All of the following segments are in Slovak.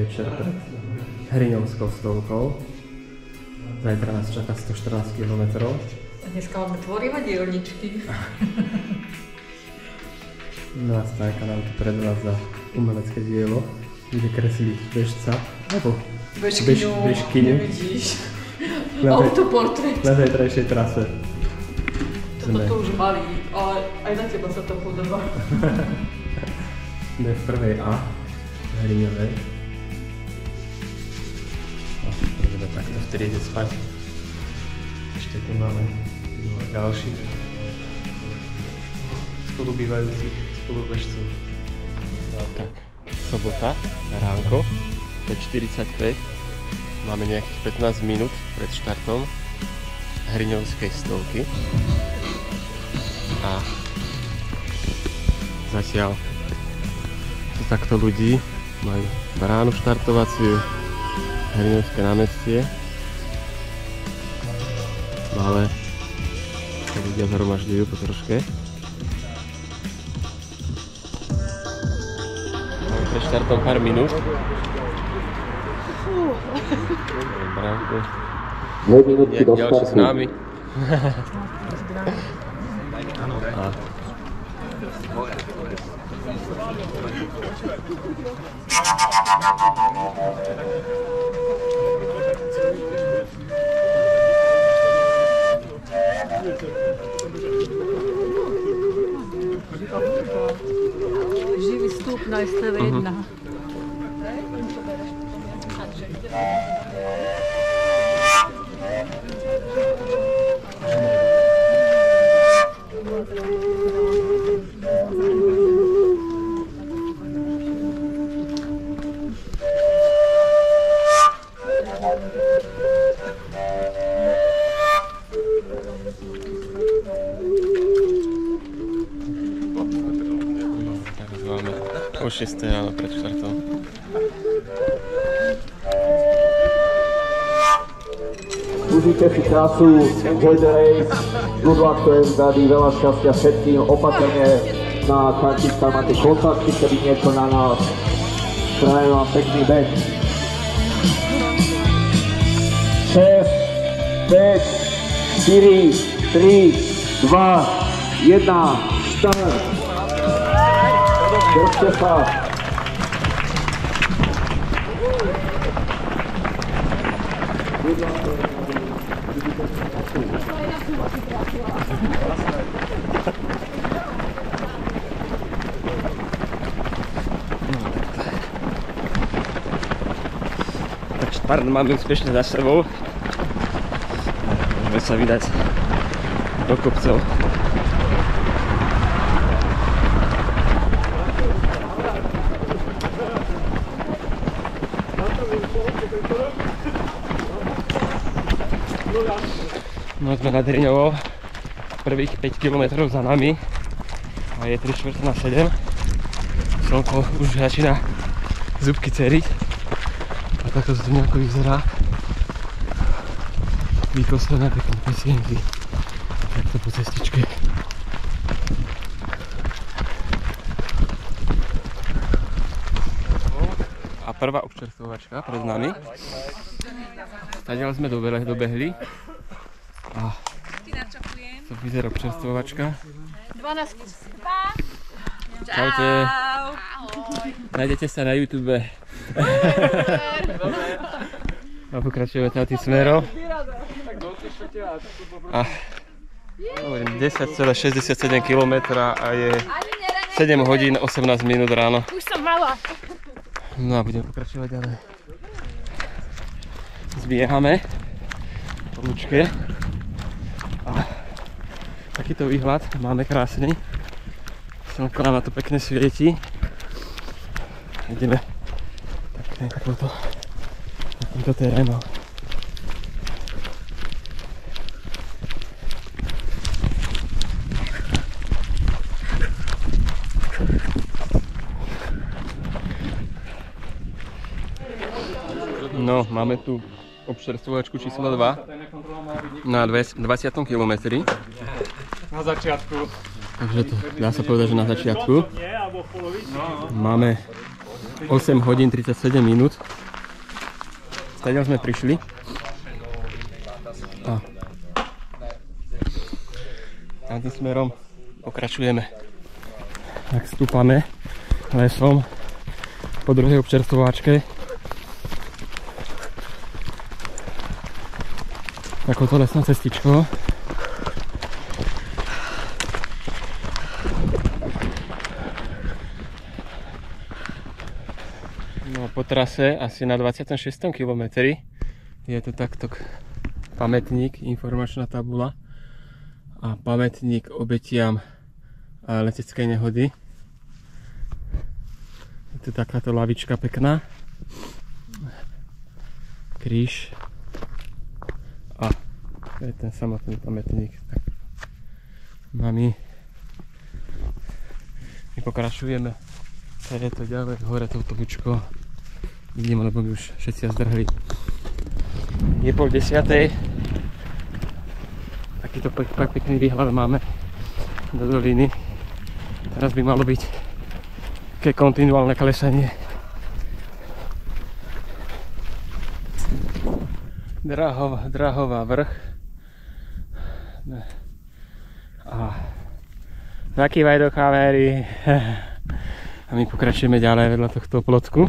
večer pred Hriňovskou stolkou. Zajtra nás čaká 114 km. A dneska máme tvorivé dielničky. Milá Stanka nám tu predvádza umelecké dielo, kde kreslí bežca, alebo bežkyňu. Nevidíš. Autoportrét. Na zajtrajšej trase. Toto už mali, ale aj na teba sa to podobá. Sme v prvej A, v Hriňovej. Budeme takto v triede spať. Ešte tu máme ďalších spolubývajúcich spolubežcov. No tak, sobota, ránko, 5:45. Máme nejakých 15 minút pred štartom Hriňovskej stovky. A zatiaľ tu takto ľudí majú bránu štartovaciu, Hriňovské námestie. Ale sa ľudia zhromažďujú po troške. Máme pred štartom pár minút. Bránku. Ďalší s nami. Živý vstup na STV1. O 6 ráno pred štartom. Užite si krásu, enjoy the race, good luck to everybody, veľa šťastia všetkým, opatrne na kartičkách máte kontakty, keby niečo na nás. Prajem vám pekný beh. 6, 5, 4, 3, 2, 1, start! Držte sa! Tak štart máme úspešne za sebou. Môžeme sa vydať do kopcov. No sme nad Hriňovou, prvých 5 km za nami a je 3:45. Slnko už začína zubky ceriť a takto to nejako vyzerá. Vykoslené pekné pesienky, takto po cestičke. A prvá občerstvovačka pred nami. Tadiaľ sme dobehli. A to vyzerá občerstvovačka. 12. Čaute. Nájdete sa na YouTube. A pokračujeme tam tým smerom. A 10,67 km a je 7 hodín 18 minút ráno. Už som mala. No a budeme pokračovať ďalej. Zbiehame po lúčke. A takýto výhľad máme krásny. Slnko nám na to pekne svieti. Ideme takýmto terénom. No, máme tu občerstvovačku číslo 2 na 20. kilometri. Na začiatku. Takže to dá sa povedať, že na začiatku. Máme 8 hodín 37 minút Stadiaľ sme prišli. A tamtým smerom pokračujeme. Tak stúpame lesom po druhej občerstvovačke. Takouto lesnou cestičkou. No, po trase asi na 26. kilometri je tu takto pamätník, informačná tabula a pamätník obetiam leteckej nehody. Je tu takáto lavička pekná, kríž a to je ten samotný pamätník. Tak. No a my pokračujeme to ďalej hore touto bučkou. Vidím, lebo my už všetci zdrhli. Je 9:30. Takýto pekný výhľad máme do doliny. Teraz by malo byť také kontinuálne klesanie. Drahová vrch. A zakývaj do kamery. A my pokračujeme ďalej vedľa tohto plotku.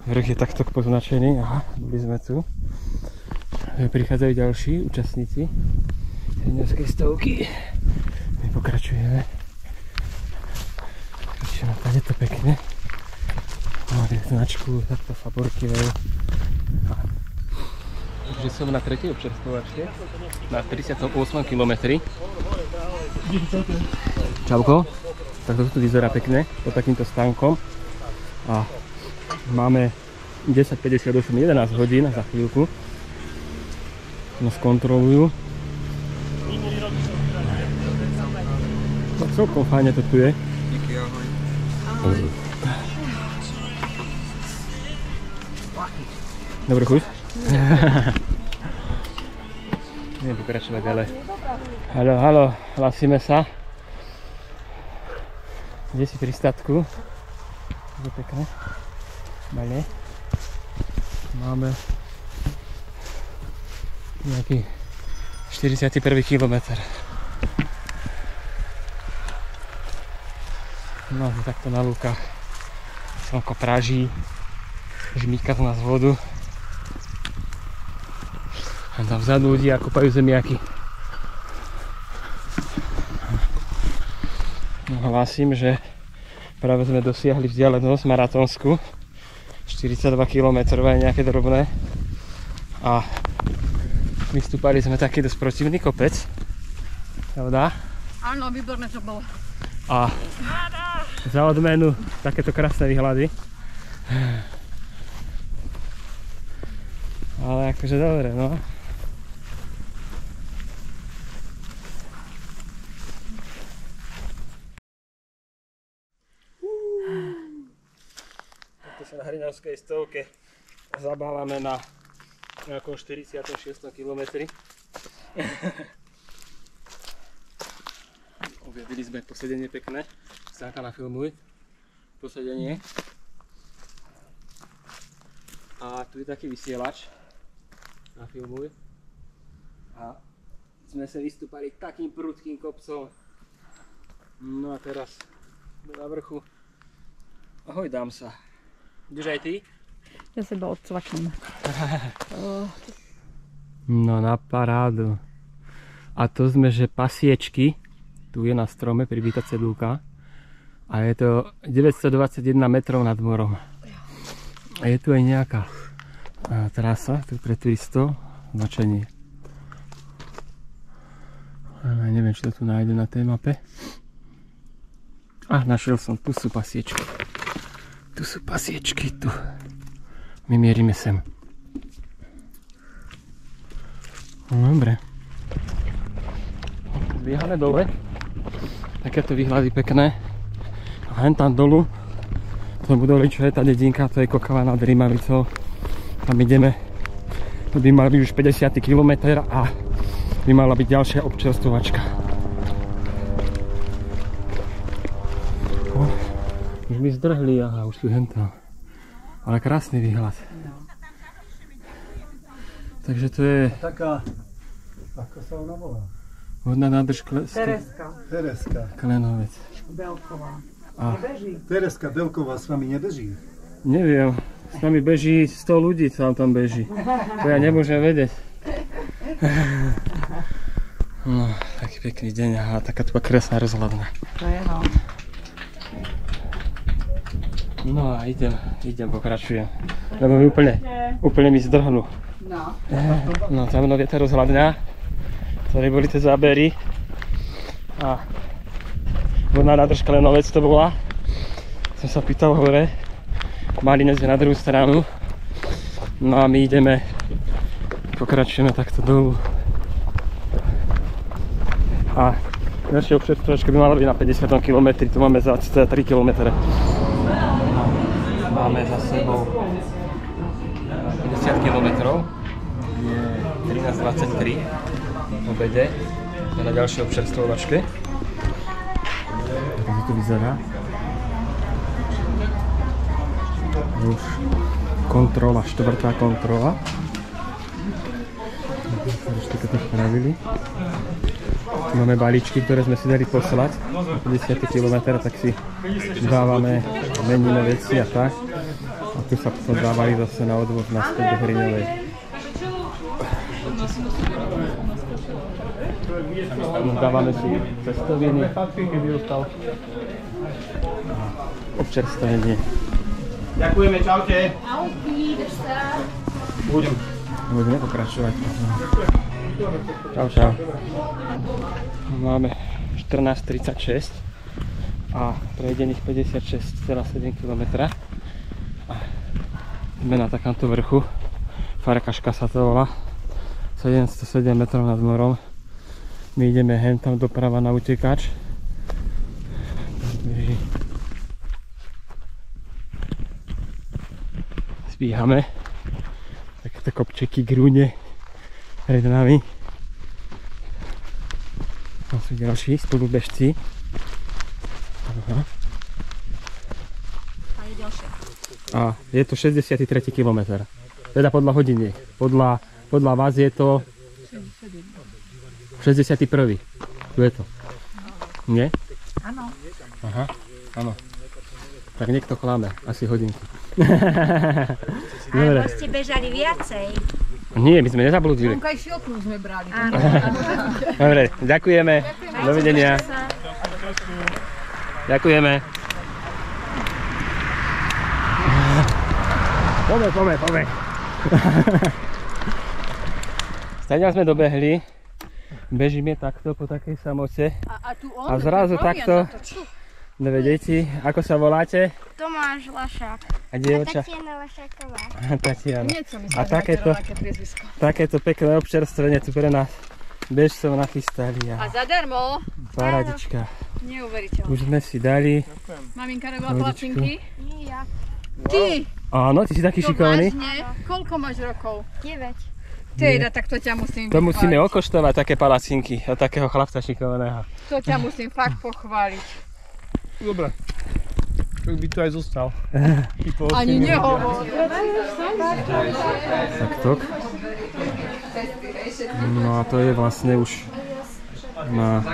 Vrch je takto poznačený. Aha, boli sme tu. Prichádzajú ďalší účastníci Hriňovskej stovky. My pokračujeme. Pokračujeme tady to pekne. Máme značku, takto Faborky vejú. Takže som na 3. občerstvovačke, na 38. kilometri. Čauko. Tak to tu vyzerá pekne, pod takýmto stánkom. A máme 10:58, 11 hodín za chvíľku. Nás kontrolujú. No, celkom fajne to tu je. Díky, ahoj. Dobrú chuť. Idem pokračovať ďalej. Haló, hlasíme sa. Kde si pri statku? Je pekné. Bale. Máme nejaký 41. kilometr. No, takto na lúkach. Slnko praží. Žmýka z nás vodu. A tam vzadu ľudia kúpajú zemiaky. No, hlasím, že práve sme dosiahli vzdialenosť maratónsku. 42 km je nejaké drobné. A vystúpali sme taký dosť protivný kopec. Pravda? Áno, výborné to bolo. A za odmenu takéto krásne výhľady. Ale akože dobre, no. Tu sa na Hriňovskej stovke zabávame na nejakom 46. kilometri. Objavili sme posedenie pekné. Stánka nafilmuj. Posedenie. A tu je taký vysielač. Nafilmuj. A sme sa vystúpali takým prudkým kopcom. No a teraz na vrchu. Ahoj, dám sa. Ideš aj ty? Ja seba odcvaknem. No na parádu. A to sme, že pasiečky. Tu je na strome pribitá cedulka. A je to 921 metrov nad morom. A je tu aj nejaká trasa tu pre turistov. Značenie. Ale neviem, či to tu nájde na tej mape. Našiel som. Tu sú pasiečky. Tu sú pasiečky. Tu. My mierime sem. No, dobre. Zbiehame dole. Takéto výhľady pekné. A hen tam dolu. To budú čo je tá dedinka. To je Kokava nad Rímavicou. Tam ideme. Tu by mal byť už 50. km a by mala byť ďalšia občerstvovačka. Už mi zdrhli. Aha, už tu hen tam. Ale krásny výhľad. Takže to je Taká, ako sa ona volá? vodná nádrž Tereska. Klenovec. Belková. A Tereska Belková s vami nebeží? neviem, s nami beží 100 ľudí, co tam beží. To ja nemôžem vedieť. No, taký pekný deň a taká tu kresná rozhľadná. To je no. No a idem, pokračujem. Lebo mi úplne mi zdrhnú. No. No, tam je tá rozhľadňa, ktoré boli tie zábery. A vodná nádrž Klenovec to bola. Som sa pýtal hore. Malinec je na druhú stranu. No a my pokračujeme takto dolu. A ďalšie občerstvovačka by mala byť na 50 km, tu máme za 3 km. Máme za sebou 50 km, je 13:23 v obede, je na ďalšej občerstvovačke. Tak to vyzerá. Už kontrola, 4. kontrola. Už to spravili. Tu máme balíčky, ktoré sme si dali poslať. 50 km, tak si dávame, meníme veci a tak. A tu sa potom dávali zase na odvoz naspäť do Hriňovej. Dávame si cestoviny, keby ostal. Občerstvenie. Ďakujeme, čaute. Ahojky, drž sa. Budeme pokračovať. Čau. Máme 14:36 a prejdených 56,7 km. A sme na takomto vrchu. Farkaška sa to volá. 707 metrov nad morom. My ideme hen tam doprava na utekač. Zbíhame. Takéto kopčeky grúne pred nami. Tam sú ďalší spolubežci. A je to 63. kilometr. Teda podľa hodiniek. Podľa vás je to 61. Tu je to. Nie? Áno. Aha, áno. Tak niekto klame, asi hodinky. Alebo ste bežali viacej. Nie, my sme nezablúdili. Aj šilku sme brali. Áno. Dobre, ďakujeme. Dovidenia. Ďakujeme. Poďme. Stadiaľ sme dobehli. Bežíme takto po takej samoce. A zrazu takto. Dve deti. Ako sa voláte? Tomáš Lašák. A dievča? Tatiana Lašáková. Tatiana. A takéto pekné občerstvenie tu pre nás bežcov nachystali. A zadarmo. Paradička. Neuveriteľné. Už sme si dali. Maminka robila palacinky? Nie, ja. Ty! Áno, ty si taký šikovný. Koľko máš rokov? 9. Teda, tak to ťa musím To musíme pochváliť. okoštovať, také palacinky od takého chlapca šikovného. To ťa musím fakt pochváliť. Dobre. Tak by to aj zostal. Ani nehovor. Takto. No a to je vlastne už na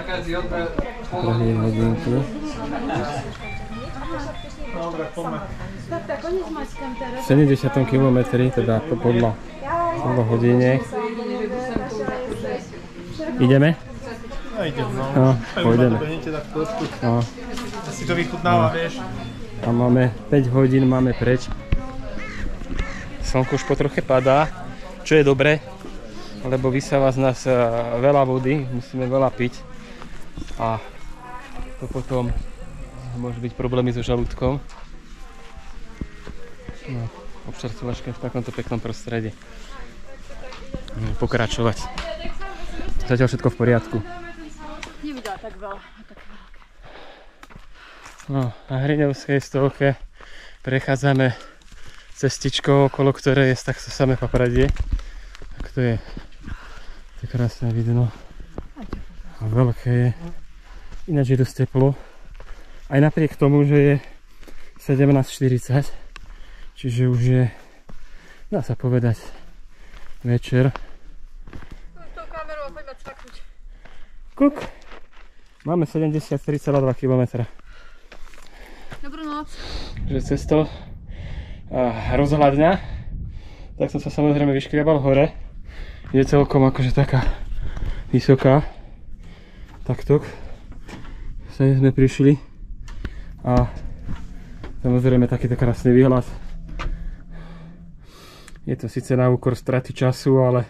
2 hodinky. Dobre, poďme. 70 km, teda to podľa hodine. Ideme? Ja idem, no. No, pôjdeme. Tak trošku. No. Si to vychutnáva, vieš. A máme 5 hodín, máme preč. Slnko už potroche padá, čo je dobre, lebo vysáva z nás veľa vody, musíme veľa piť. A to potom môže byť problémy so žalúdkom. No, občerstvovačka v takomto peknom prostredí. Pokračovať. Zatiaľ všetko v poriadku. Nevidela tak veľa. No, na Hriňovskej stovke prechádzame cestičkou, okolo ktorej je takto samé popradie. Tak to je krásne vidno. A veľké je. Ináč je dosť teplo. Aj napriek tomu, že je 17:40, Čiže už je, dá sa povedať, večer. S tou kamerou poďme cvaknúť. Kuk. Máme 73,2 km. Dobrú noc. Že cestou rozhľadňa, tak som sa samozrejme vyškriabal hore. Je celkom akože taká vysoká. Takto. Sem sme prišli a samozrejme takýto krásny výhľad. Je to síce na úkor straty času, ale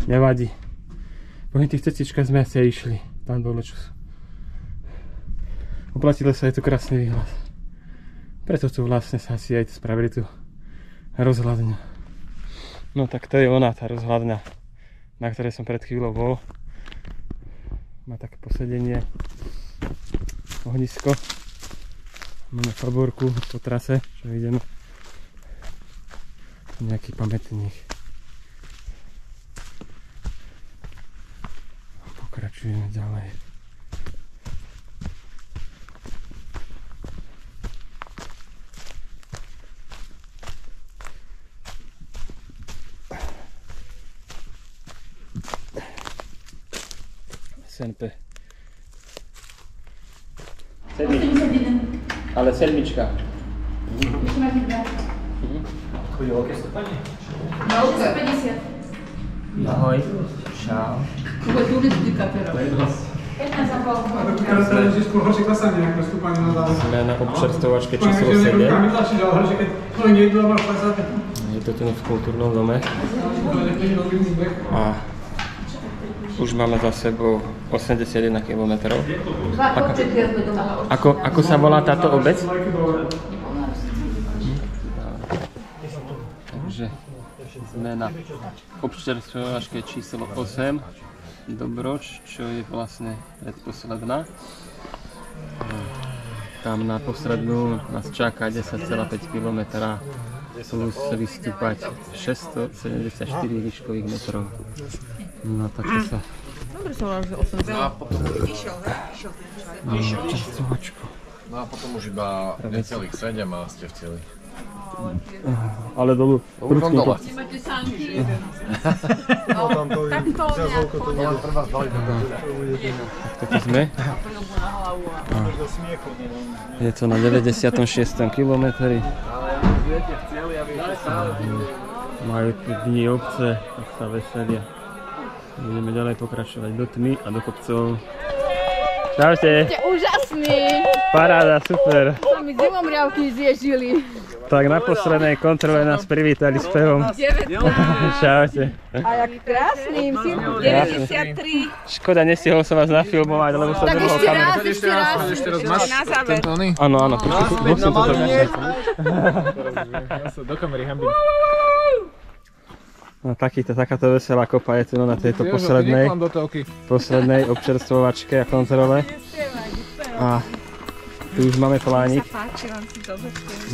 nevadí. Po tých cestičkách sme asi išli tam dole, čo sú. Oplatilo sa, je tu krásny výhľad. Preto tu vlastne sa asi aj spravili tú rozhľadňu. No tak to je ona, tá rozhľadňa, na ktorej som pred chvíľou bol. Má také posedenie, ohnisko. Máme faborku po trase, čo ideme. Nejaký pamätník. Pokračujeme ďalej. SNP. Ale sedmička. Chodí o aké stupanie? Na 50. Ahoj. Čau. Tu je indikatéra. 15,5. Sme na občerstvovačke číslo 7. Je to tu v kultúrnom dome. A už máme za sebou 81 km. Ako sa volá táto obec? Takže sme na občerstvovačke číslo 8 Dobroč, čo je vlastne predposledná. Tam na poslednú nás čaká 10,5 km plus vystúpať 674 výškových metrov. No takže sa... Dobre som hovoril, že 80. No a potom No a potom už iba necelých 7 a ste v cieli. Ale dolu. Už som dole. Nemáte sánky? Tam to Tak to zazovko to Len prvá zvali do Toto sme. Je to na 96. kilometri. Majú tu dni obce, tak sa veselia. Budeme ďalej pokračovať do tmy a do kopcov. Čaute. Ste úžasní. Paráda, super. Sa mi zimomriavky zježili. Tak na poslednej kontrole nás privítali s pevom. 19. Čaute. A jak krásnym si. 93. Škoda, nestihol som vás nafilmovať, lebo som Tak druhou ešte kamerou. raz, ešte raz. Na záver. Áno, áno, musím to dokončiť. Do kamery hambím. No takáto veselá kopa je tu na tejto poslednej občerstvovačke a kontrole. A tu už máme plánik.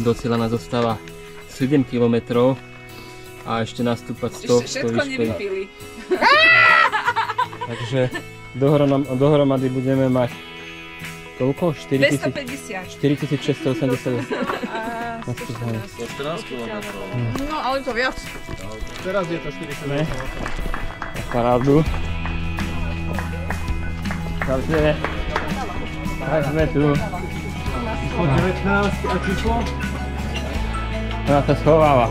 Do cieľa nás zostáva 7 km a ešte nastúpať 100 výškových. Takže dohromady budeme mať koľko? 4680. No, ale to viac. Teraz je to 40. Parádu. Takže tak sme tu. 19 a číslo? Ona sa schováva.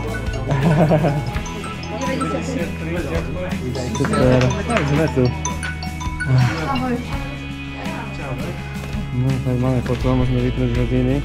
Super, tak sme tu. No tak máme potom, môžeme vypnúť hodiny.